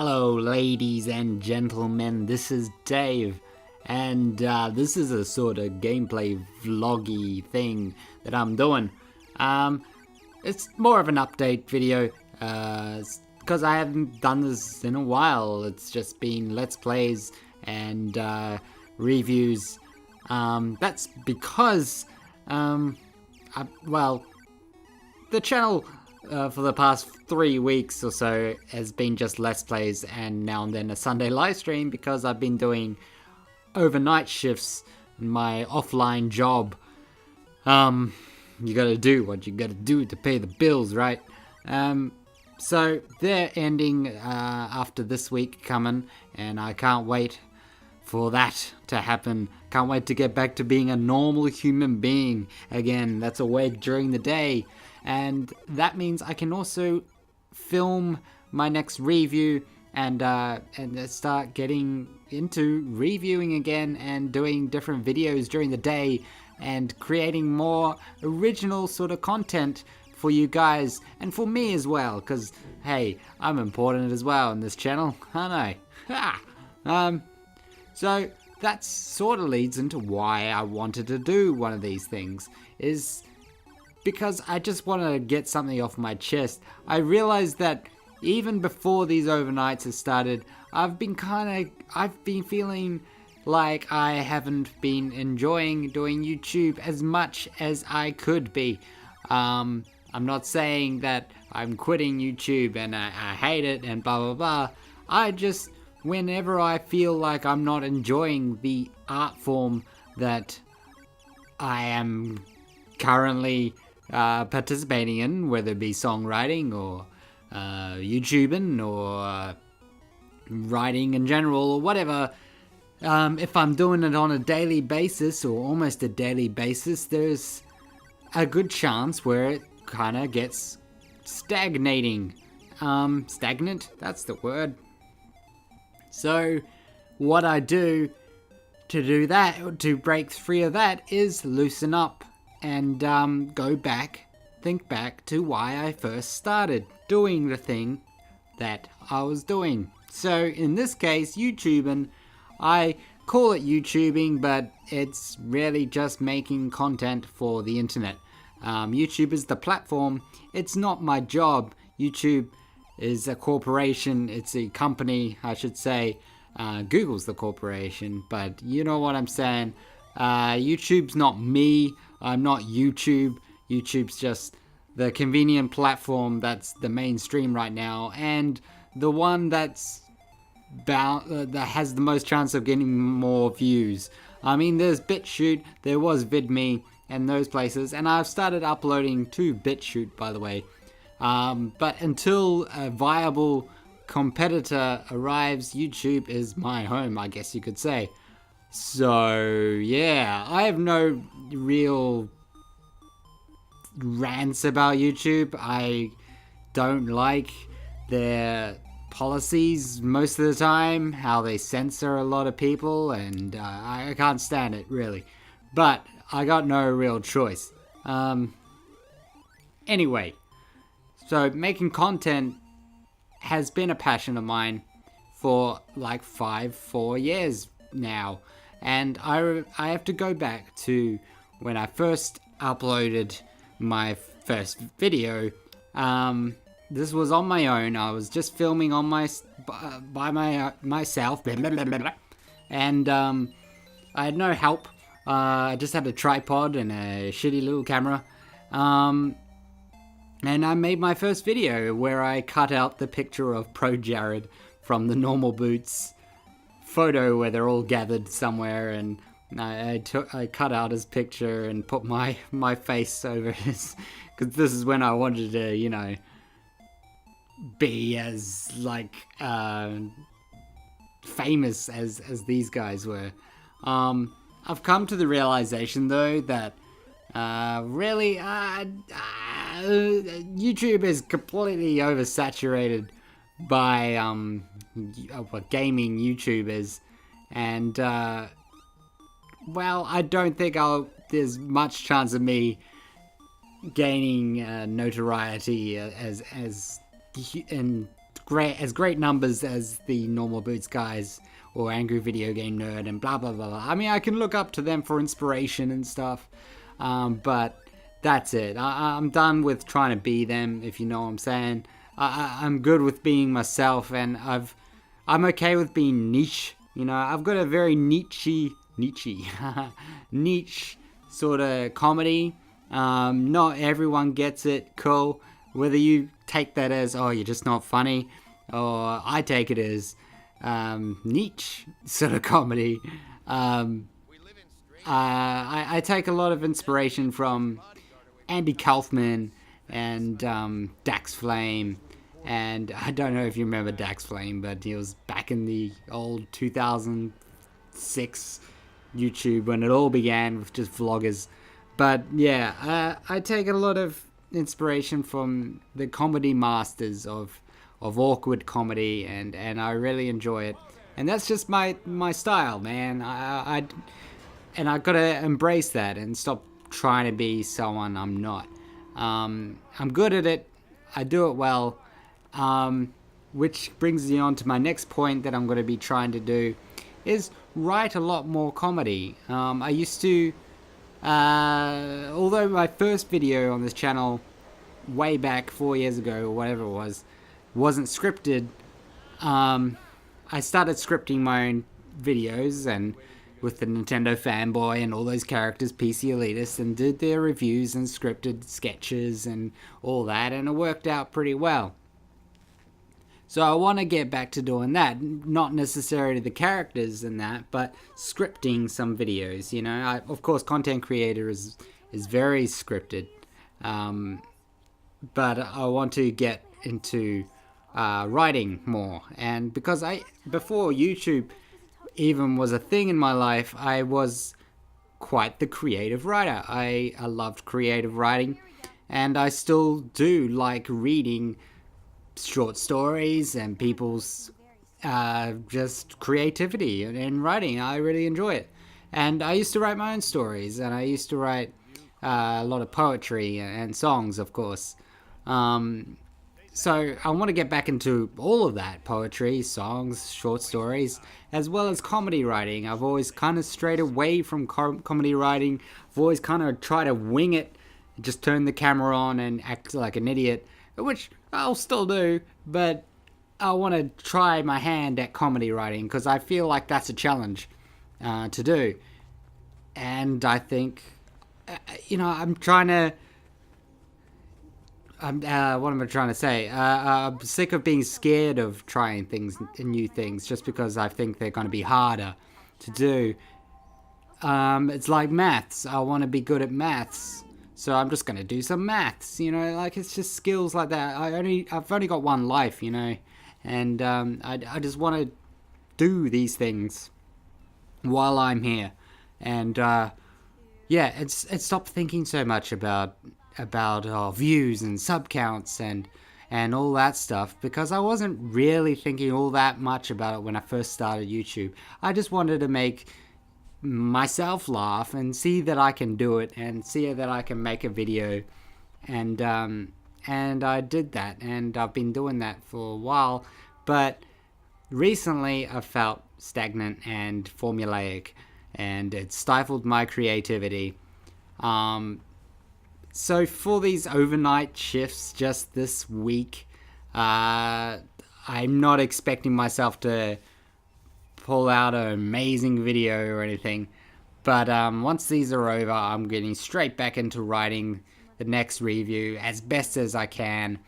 Hello, ladies and gentlemen, this is Dave, and this is a sort of gameplay vloggy thing that I'm doing. It's more of an update video, because I haven't done this in a while. It's just been Let's Plays and reviews. That's because, the channel for the past 3 weeks or so has been just Let's Plays and now and then a Sunday live stream because I've been doing overnight shifts in my offline job. You gotta do what you gotta do to pay the bills, right? So they're ending after this week coming, and I can't wait for that to happen. Can't wait to get back to being a normal human being again that's awake during the day. And that means I can also film my next review and start getting into reviewing again and doing different videos during the day and creating more original sort of content for you guys and for me as well, because hey, I'm important as well in this channel, aren't I? So that sort of leads into why I wanted to do one of these things, is because I just want to get something off my chest. I realized that even before these overnights have started, I've been feeling like I haven't been enjoying doing YouTube as much as I could be. I'm not saying that I'm quitting YouTube and I hate it and blah blah blah. I just, whenever I feel like I'm not enjoying the art form that I am currently participating in, whether it be songwriting or YouTubing or writing in general or whatever, if I'm doing it on a daily basis or almost a daily basis, there's a good chance where it kind of gets stagnating. Stagnant, that's the word. So what I do to do that, to break free of that, is loosen up and think back to why I first started doing the thing that I was doing. So in this case, YouTubing, I call it YouTubing, but it's really just making content for the internet. YouTube is the platform. It's not my job. YouTube is a corporation. It's a company, I should say. Google's the corporation, but you know what I'm saying. YouTube's not me. I'm not YouTube. YouTube's just the convenient platform that's the mainstream right now, and the one that's that has the most chance of getting more views. I mean, there's BitChute, there was VidMe, and those places, and I've started uploading to BitChute, by the way. But until a viable competitor arrives, YouTube is my home, I guess you could say. So yeah, I have no real rants about YouTube. I don't like their policies most of the time, how they censor a lot of people, and I can't stand it really. But I got no real choice. Anyway, so making content has been a passion of mine for like 4 years now. And I have to go back to when I first uploaded my first video. This was on my own. I was just filming on myself, and I had no help. I just had a tripod and a shitty little camera. And I made my first video where I cut out the picture of Pro Jared from the Normal Boots photo where they're all gathered somewhere, and I cut out his picture and put my face over his, because this is when I wanted to, you know, be as like famous as these guys were. I've come to the realization though that really YouTube is completely oversaturated by gaming YouTubers, and well, I don't think there's much chance of me gaining notoriety as in great numbers as the Normal Boots guys or Angry Video Game Nerd and blah blah blah blah. I mean, I can look up to them for inspiration and stuff, but that's it. I'm done with trying to be them, if you know what I'm saying. I'm good with being myself, and I'm okay with being niche. You know, I've got a very niche sort of comedy. Not everyone gets it. Cool. Whether you take that as, oh, you're just not funny, or I take it as niche sort of comedy. I take a lot of inspiration from Andy Kaufman and Dax Flame. And I don't know if you remember Dax Flame, but he was back in the old 2006 YouTube when it all began with just vloggers. But yeah, I take a lot of inspiration from the comedy masters of awkward comedy, and I really enjoy it. And that's just my style, man. And I gotta embrace that and stop trying to be someone I'm not. I'm good at it. I do it well. Which brings me on to my next point that I'm going to be trying to do is write a lot more comedy. I used to, although my first video on this channel way back 4 years ago or whatever it was, wasn't scripted, I started scripting my own videos and with the Nintendo fanboy and all those characters, PC Elitist, and did their reviews and scripted sketches and all that, and it worked out pretty well. So I want to get back to doing that, not necessarily the characters and that, but scripting some videos, you know. Of course, content creator is very scripted, but I want to get into writing more. And because before YouTube even was a thing in my life, I was quite the creative writer. I loved creative writing, and I still do like reading short stories and people's just creativity and writing. I really enjoy it. And I used to write my own stories, and I used to write a lot of poetry and songs, of course. So I want to get back into all of that: poetry, songs, short stories, as well as comedy writing. I've always kind of strayed away from comedy writing. I've always kind of tried to wing it, just turn the camera on and act like an idiot, which I'll still do, but I want to try my hand at comedy writing because I feel like that's a challenge to do. And I think, I'm trying to... what am I trying to say? I'm sick of being scared of trying new things, just because I think they're going to be harder to do. It's like maths. I want to be good at maths, so I'm just going to do some maths. Like it's just skills like that. I've only got one life, and I just want to do these things while I'm here, and stop thinking so much about views and sub counts and all that stuff, because I wasn't really thinking all that much about it when I first started YouTube. I just wanted to make myself laugh and see that I can do it and see that I can make a video, and I did that, and I've been doing that for a while, but recently I felt stagnant and formulaic, and it stifled my creativity. So for these overnight shifts just this week, I'm not expecting myself to pull out an amazing video or anything. But once these are over, I'm getting straight back into writing the next review as best as I can,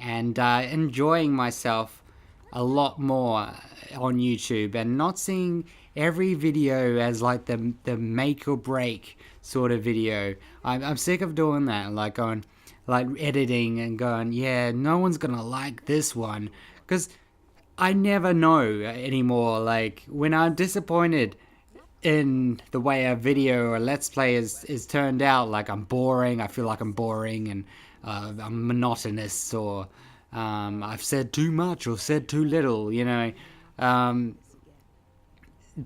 and enjoying myself a lot more on YouTube, and not seeing every video as like the make or break sort of video. I'm sick of doing that, like going, like editing and going, yeah, no one's gonna like this one, because I never know anymore. Like when I'm disappointed in the way a video or let's play is turned out, like I'm boring, I feel like I'm boring, and I'm monotonous, or I've said too much or said too little,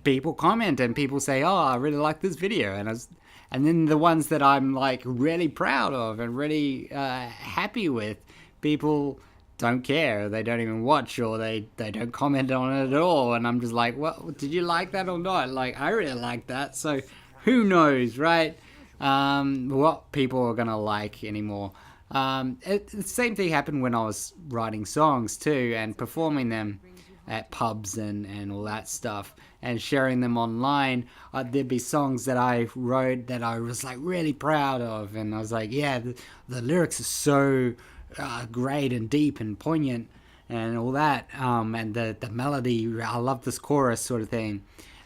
people comment and people say, oh, I really like this video, and then the ones that I'm like really proud of and really happy with, people don't care. They don't even watch, or they don't comment on it at all. And I'm just like, well, did you like that or not? Like, I really like that. So who knows, right? What people are gonna like anymore. The same thing happened when I was writing songs too and performing them at pubs and all that stuff and sharing them online. There'd be songs that I wrote that I was like really proud of, and I was like, yeah, the lyrics are so great and deep and poignant and all that, and the melody, I love this chorus sort of thing.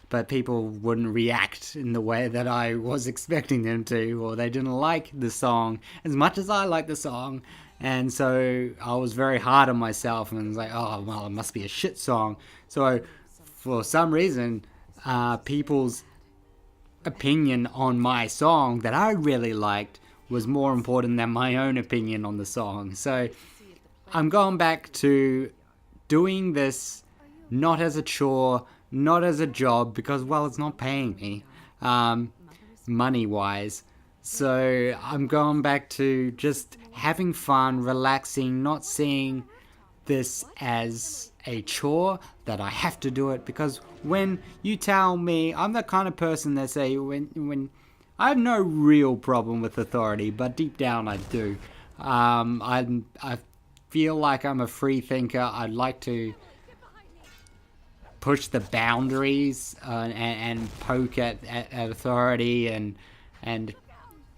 But people wouldn't react in the way that I was expecting them to, or they didn't like the song as much as I liked the song. And so I was very hard on myself and was like, oh, well, it must be a shit song. So for some reason, people's opinion on my song that I really liked was more important than my own opinion on the song. So I'm going back to doing this not as a chore, not as a job, because, well, it's not paying me money-wise. So I'm going back to just having fun, relaxing, not seeing this as a chore that I have to do it. Because when you tell me, I'm the kind of person that say, when I have no real problem with authority, but deep down I do. I feel like I'm a free thinker. I'd like to push the boundaries and poke at authority and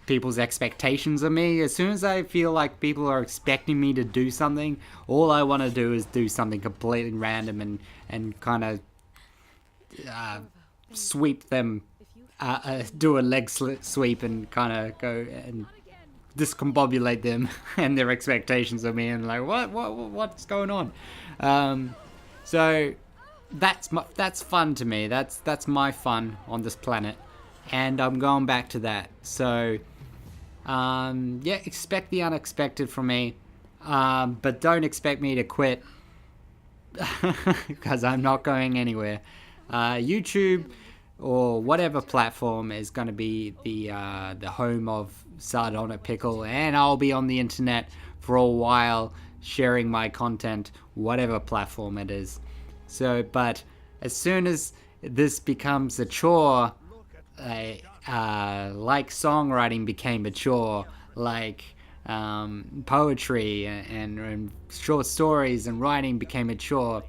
people's expectations of me. As soon as I feel like people are expecting me to do something, all I want to do is do something completely random and kind of sweep them, do a leg sweep and kind of go and discombobulate them and their expectations of me, and like, what's going on? So that's fun to me. That's my fun on this planet, and I'm going back to that. So yeah, expect the unexpected from me, but don't expect me to quit because I'm not going anywhere. YouTube or whatever platform is going to be the home of Sardonic Pickle, and I'll be on the internet for a while sharing my content, whatever platform it is. So, but as soon as this becomes a chore, like songwriting became a chore, like poetry and short stories and writing became a chore,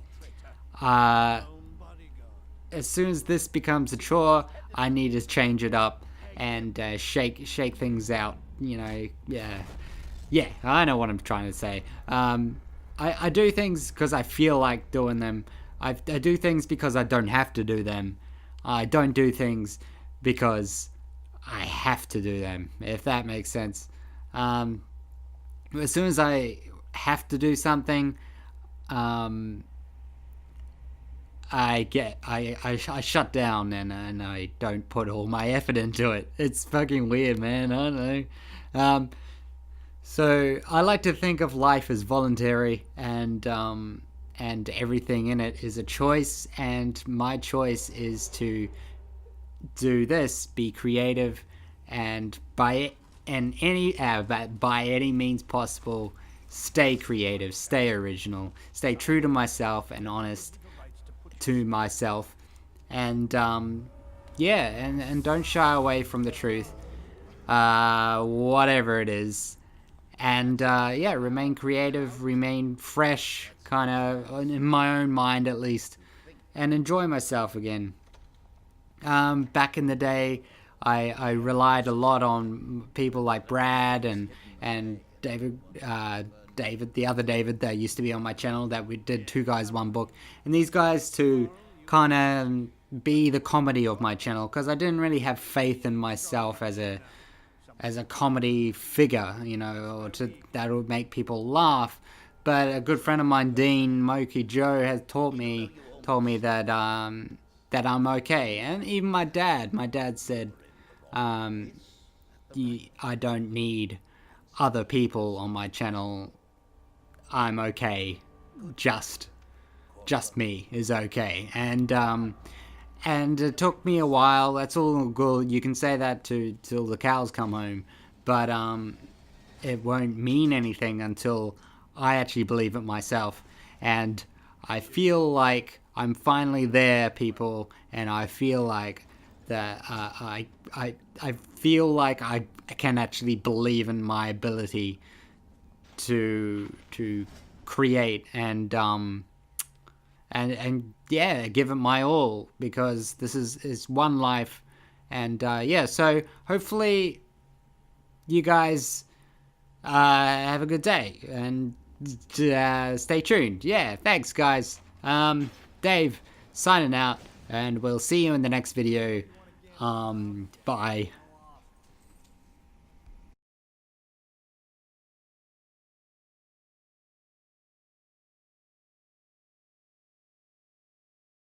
as soon as this becomes a chore, I need to change it up and shake things out. You know, yeah, I know what I'm trying to say. I do things because I feel like doing them. I do things because I don't have to do them. I don't do things because I have to do them, if that makes sense. As soon as I have to do something, I shut down and I don't put all my effort into it. It's fucking weird, man. I don't know. So I like to think of life as voluntary, and everything in it is a choice, and my choice is to do this, be creative, and by any means possible, stay creative, stay original, stay true to myself and honest to myself, and yeah, and don't shy away from the truth, whatever it is. And yeah, remain creative, remain fresh, kind of in my own mind at least, and enjoy myself again. Back in the day, I relied a lot on people like Brad and David, the other David that used to be on my channel, that we did Two Guys One Book, and these guys to kind of be the comedy of my channel, because I didn't really have faith in myself as a comedy figure, you know, or that would make people laugh. But a good friend of mine, Dean Moki Joe, has told me that that I'm okay. And even my dad said, I don't need other people on my channel. I'm okay. Just me is okay. And it took me a while. That's all good. You can say that till the cows come home, but it won't mean anything until I actually believe it myself. And I feel like I'm finally there, people, and I feel like that I feel like I can actually believe in my ability to create and yeah, give it my all, because this is one life. And yeah, so hopefully you guys have a good day, and stay tuned. Yeah, thanks guys. Dave signing out, and we'll see you in the next video. Bye.